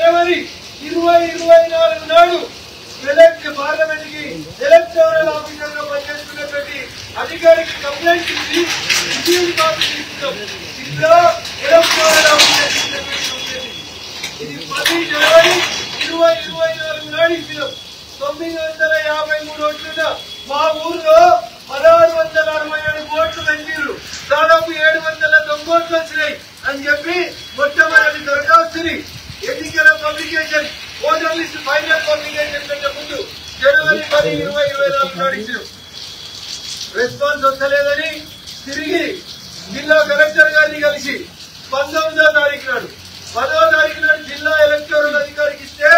జనవరి 2024 నాడు పార్లమెంట్ కి electoral officer గా పనిచేస్తున్నటువంటి అధికారికి కంప్లైంట్ ఇచ్చి రిసీవ్డ్ కాపీ తీసుకున్నాం. ఇందులో ఎలక్టోరల్ ఆఫీసర్ ఇది 10 జనవరి 2024 నాడు ఇచ్చినాం. 953 ఓట్లున్న మా ఊర్లో 1667 ఓట్లు పెంచారు. దాదాపు 700 దొంగోట్లు వచ్చినాయి అని చెప్పి మొట్టమొదటి దరఖాస్తుని ఎన్నికల publication voter list final publication కంటే ముందు జనవరి 10, 2024 నాడు ఇచ్చినాం. రెస్పాన్స్ వస్తలేదని తిరిగి జిల్లా కలెక్టర్ గారిని కలిసి 19వ తారీఖు నాడు 10వ తారీఖు నాడు జిల్లా ఎలక్టోరల్ అధికారికి ఇస్తే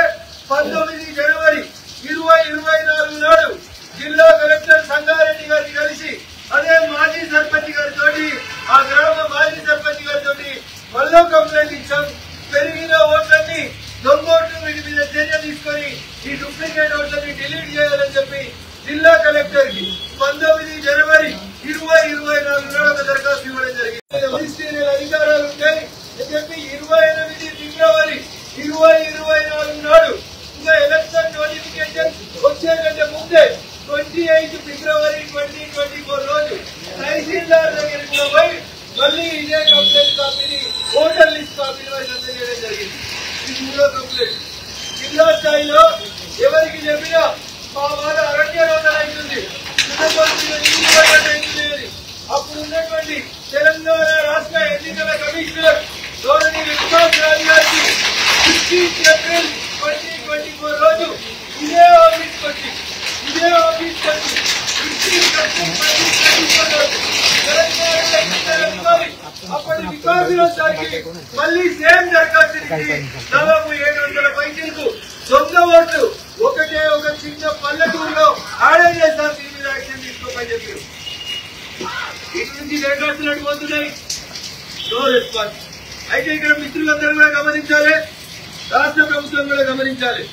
19 జనవరి 2024 నాడు జిల్లా కలెక్టర్ సంగారెడ్డి గారిని కలిసి అదే మాజీ సర్పంచ్ గారితో ఆ గ్రామ మాజీ సర్పంచ్ గారితో మళ్ళీ కంప్లైంట్ ఇచ్చాం. పెరిగిన ఓట్లన్నీ దొంగోట్లు వీటి మీద చర్య తీసుకొని ఈ డూప్లికేట్ ఓట్లని డిలీట్ చేయాలని చెప్పి జిల్లా కలెక్టర్ కి 19 జనవరి 2024 నాడు ఒక దరఖాస్తు ఇవ్వడం జరిగింది. మినిస్టీరియల్ అధికారాలు ఉంటాయి అని చెప్పి 28 ఫిబ్రవరి 2024 నాడు ఇంకా ఎలక్షన్ నోటిఫికేషన్ వచ్చే కంటే ముందే 28 ఫిబ్రవరి 2024 రోజు తహసీల్దార్ దగ్గరికి కూడా పోయి మళ్ళీ ఇదే కంప్లైంట్ కాపీని ఓటర్ లిస్ట్ కాపీని వారికి అందజేయడం జరిగింది. ఇది 3వ కంప్లైంట్. జిల్లా స్థాయిలో ఎవరికి చెప్పినా మా వాళ్ళ అరణ్యరోధన అవుతుంది, అప్పుడు ఉన్నటువంటి తెలంగాణ రాష్ట్ర ఎన్నికల కమిషనర్ గౌరవనీయ వికాస్ రాజ్ గారికి 16 ఏప్రిల్ 2024 రోజు ఇదే ఆఫీస్ వచ్చి అప్పటి వికాసులకి మళ్ళీ సేమ్ దరఖాస్తు దాదాపు 700 పైసలకు దొంగ ఓట్లు ఒకటే ఒక చిన్న పల్లెటూరులో ఆడే చేస్తారు. దీని మీద యాక్షన్ తీసుకోమని చెప్పారు. ఇటు నుంచి దరఖాస్తులు అడిగిపోతున్నాయి, నో రెస్పాన్స్. అయితే ఇక్కడ మిత్రులందరూ కూడా గమనించాలి, రాష్ట్ర ప్రభుత్వం కూడా గమనించాలి.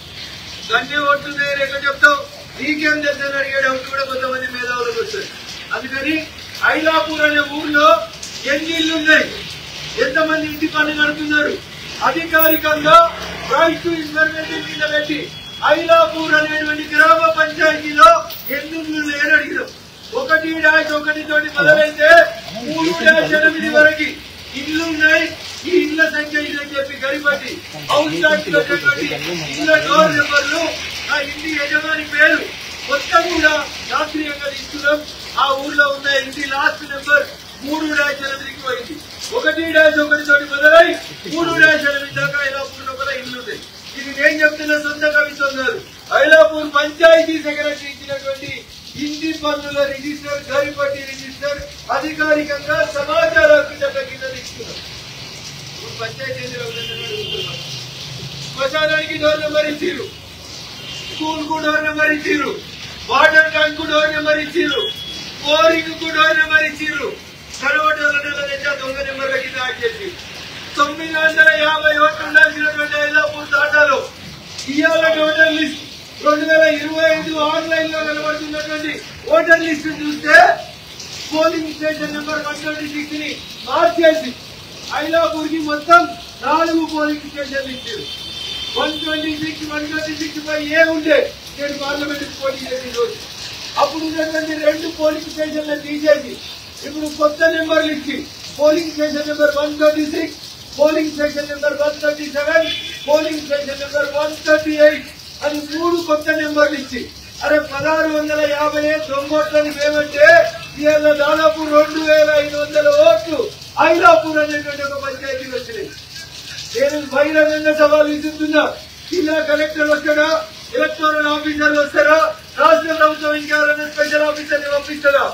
గంటే ఓట్లున్నాయని ఎట్లా చెప్తావు, నీకేం తెలుసని అడిగే డౌట్ కూడా కొంతమంది మేధావులకు వస్తుంది. అందుకని ఐలాపూర్ అనే ఊర్లో ఎన్ని ఇళ్లున్నాయి, ఎంతమంది ఇంటి పనులు నడుపుతున్నారు, అధికారికంగా రైట్ టు ఇన్ఫర్మేషన్ కింద పెట్టి ఐలాపూర్ అనేటువంటి గ్రామ పంచాయతీలో ఎన్ని ఉన్నాయని అడిగినాం. 1-1 తోటి మొదలైతే 3-8 వరకు ఇళ్లున్నాయి. ఈ ఇళ్ల సంఖ్య ఇదని చెప్పి గడిపట్టి హౌస్ ట్యాక్స్ ఇళ్ల డోర్ నెంబర్లు, ఆ ఇంటి యజమాని పేరు మొత్తం కూడా శాస్త్రీయంగా తీసుకున్నాం. ఆ ఊర్లో ఉన్న ఇంటి లాస్ట్ నెంబర్ 3-8కి పోయింది. 1-1 తోటి మొదలై 3-8 దాకా ఐలాపూర్ లో కూడా ఇల్లున్నాయి. ఇది నేను చెప్తున్న సొంత కవిత్వం కాదు. ఐలాపూర్ పంచాయతీ సెక్రటరీ ఇచ్చినటువంటి ఇంటి పన్నుల రిజిస్టర్, గరిపట్టి రిజిస్టర్ అధికారికంగా సమాచార హక్కు చట్టం కింద తీసుకున్నాం. పంచాయతీ శ్మశానానికి డోర్ నెంబర్ ఇచ్చిరు, స్కూల్ కు డోర్ నెంబర్ ఇచ్చిరు, వాటర్ ట్యాంక్ కు డోర్ నెంబర్ ఇచ్చిరు, బోరింగ్ కు డోర్ నెంబర్ ఇచ్చిరు. కరవటాల దొంగ నెంబర్ల కింద యాడ్ చేసి 950 ఓట్లు ఉండాల్సినటువంటి ఐలాపూర్ తాటాలో ఇవాళ ఓటర్ లిస్ట్ 2025 ఆన్లైన్ లో కనబడుతున్నటువంటి ఓటర్ లిస్ట్ చూస్తే పోలింగ్ స్టేషన్ నెంబర్ 126 ని మార్చేసి ఐలాపూర్ కి మొత్తం 4 పోలింగ్ స్టేషన్లు ఇచ్చారు. 126 ఉండే నేను పార్లమెంట్ పోటీ చేసిన రోజు అప్పుడు ఉన్నటువంటి 2 పోలింగ్ స్టేషన్లను తీసేసి ఇప్పుడు కొత్త నెంబర్లు ఇచ్చి polling station number 126, polling station number 137, polling station number 138 అని 3 కొత్త నెంబర్లు ఇచ్చి అరే 1650 దొంగోట్లని మేమంటే ఇవాళ దాదాపు 2500 ఓట్లు ఐలాపూర్ అనేటువంటి ఒక పంచాయతీకి వచ్చినాయి. నేను బహిరంగంగా సవాల్ విసురుతున్నా, జిల్లా కలెక్టర్ వస్తాడా, ఎలక్టోరల్ ఆఫీసర్లు వస్తారా, రాష్ట్ర ప్రభుత్వం ఇంకెవరైనా స్పెషల్ ఆఫీసర్ని పంపిస్తారా?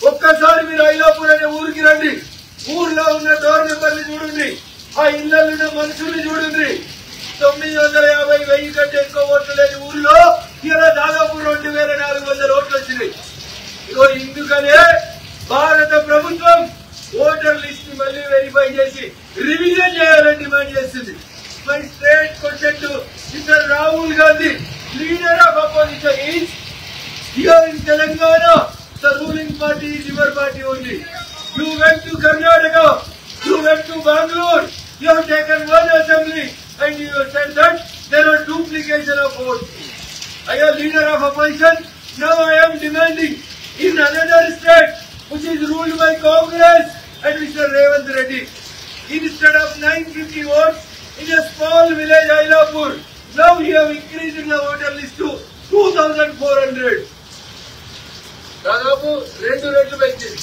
ఒక్కసారి మీరు ఐలాపూర్ అనే ఊరికి రండి, ఊర్లో ఉన్న డోర్ నెంబర్ని చూడండి, ఆ ఇళ్లలో ఉన్న మనుషుల్ని చూడండి. 950,000 కంటే ఎక్కువ ఓట్లు లేని ఊర్లో ఇలా దాదాపు 2400 ఓట్లు వచ్చినాయి. ఇగో ఇందుకనే భారత ప్రభుత్వం ఓటర్ లిస్ట్ మళ్ళీ వెరిఫై చేసి రివిజన్ చేయాలని డిమాండ్ చేస్తుంది. My straight question to mister Rahul Gandhi, leader of opposition, is here in Telangana. The ruling party is your party only. You went to Karnataka, you went to Bangalore, you have taken one assembly, and you said that there are duplication of votes. I am leader of opposition. Now I am demanding in another state which is ruled by Congress and Mr. Revanth Reddy, instead of 950 votes in a small village Ailapur, now we have increased the voter list to 2,400. దాదాపు 2 రెట్లు పెంచింది.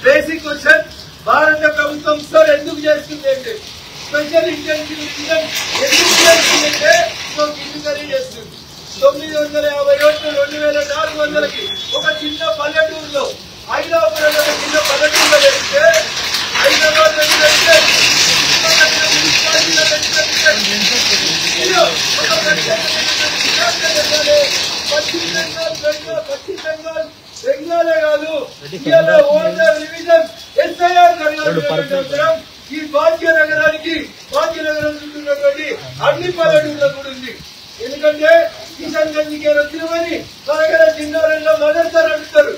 Basic question, భారత ప్రభుత్వం sir ఎందుకు చేస్తుంది అంటే, special intensive revision ఎందుకు చేస్తుందంటే కిందికరీ చేస్తుంది. 950 ఓట్లు 2400కి ఒక చిన్న పల్లెటూరులో, ఐలాపురం ఒక చిన్న పల్లెటూరులో పెడితే, హైదరాబాద్ లో పెడితే, పశ్చిమ బెంగాల్ బెంగాలే కాదు, ఇలా ఓటర్ రివిజన్ ఎస్ఐఆర్ కర్ణాటక ఈ భాగ్యనగరానికి, భాగ్యనగరం చుట్టూన్నటువంటి అన్ని పల్లెటూరులో కూడా ఉంది. ఎందుకంటే కిషన్ గంజికి వచ్చినమని త్వరగా జిన్నారంలో మదర్సాలు అడుగుతారు.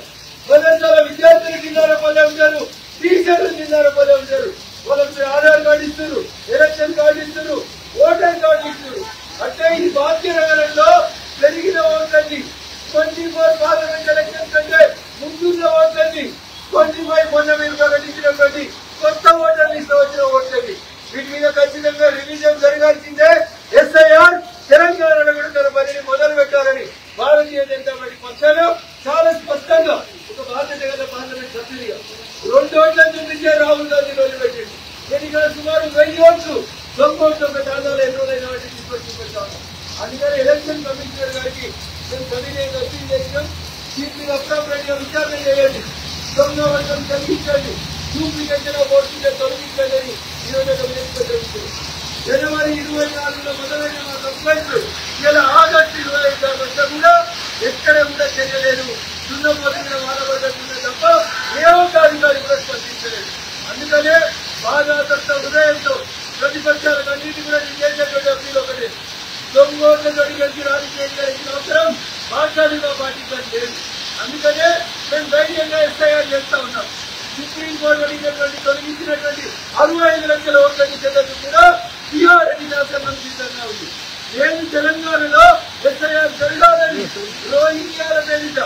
మదర్సాల విద్యార్థులు జిన్నారపల్లె ఉంటారు, టీచర్లు జిన్నారపల్లె ఉంటారు. వాళ్ళకి ఆధార్ కార్డు ఇస్తారు, ఎలక్షన్ కార్డు ఇస్తారు, ఓటర్ కార్డు ఇస్తారు. అంటే ఈ భాగ్యనగరంలో పెరిగిన ఓట్లండి 24 పార్లమెంట్ ఎలక్షన్ కంటే ముందున్న ఓట్లండి, 25 మొన్న మీరు ప్రకటించినటువంటి కొత్త ఓటర్ లిస్ట్ వచ్చిన ఓట్లండి. వీటి మీద ఖచ్చితంగా రివిజన్ జరగాల్సిందే. ఎస్ఐఆర్ తెలంగాణలో కూడా తన పనిని మొదలు పెట్టాలని భారతీయ జనతా పార్టీ పక్షాలు చాలా స్పష్టంగా ఒక బాధ్యత గల పార్లమెంట్ సభ్యుడిగా 2 ఓట్లను చూపించే రాహుల్ గాంధీ రోజు పెట్టింది. నేను ఇక్కడ సుమారు 1000 ఓట్లు దొంగోట్లు ఒక తాజాలో ఎన్రోలైన వాటిని తీసుకొచ్చి చూపెట్టాను. అందుకని ఎలక్షన్ కమిషనర్ గారికి మేము సవినయంగా అప్పీల్ చేసినాం. చీఫ్ అప్రాపరేట్గా విచారణ చేయండి, దొంగ వర్గం తొలగించండి, డూప్లికేషన్ ఆఫ్ ఓట్స్ తొలగించండి అని ఈరోజు జరుగుతుంది. జనవరి 24లో మొదలైన మా కంప్లైంట్లు ఇలా ఆగస్టు 25 వద్ద కూడా ఎక్కడ కూడా చర్యలేదు. దున్నపోతు మీద వాడబడ్డట్టున్న తప్ప ఏ ఒక్క అధికారి కూడా స్పందించలేదు. అందుకనే బాధాతత్వ హృదయంతో ప్రతిపక్షాలకు అన్నిటి కూడా చేసేటువంటి అప్పీల్ ఒకటే, దొంగోట్ల తొలగించి రాజకీయం చేయాల్సిన అవసరం భారతీయ పార్టీకి లేదు. అందుకనే మేము ధైర్యంగా ఎస్ఐఆర్ చేస్తా ఉన్నాం. సుప్రీంకోర్టు అడిగినటువంటి తొలగించినటువంటి 65 లక్షల ఓట్లని చెందదు కూడా టీఆర్ఎస్ శాసనం సిద్ధంగా ఉంది. నేను తెలంగాణలో ఎస్ఐఆర్ జరగాలని రోహింగ్యాల పేరిట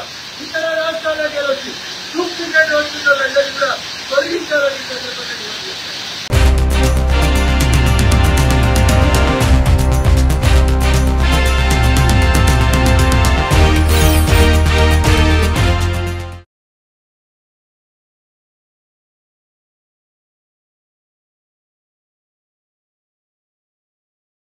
ఇతర రాష్ట్రాలకు వెళ్ళొచ్చి డూప్లికేట్ ఓట్ల వాళ్ళందరినీ కూడా తొలగించాలని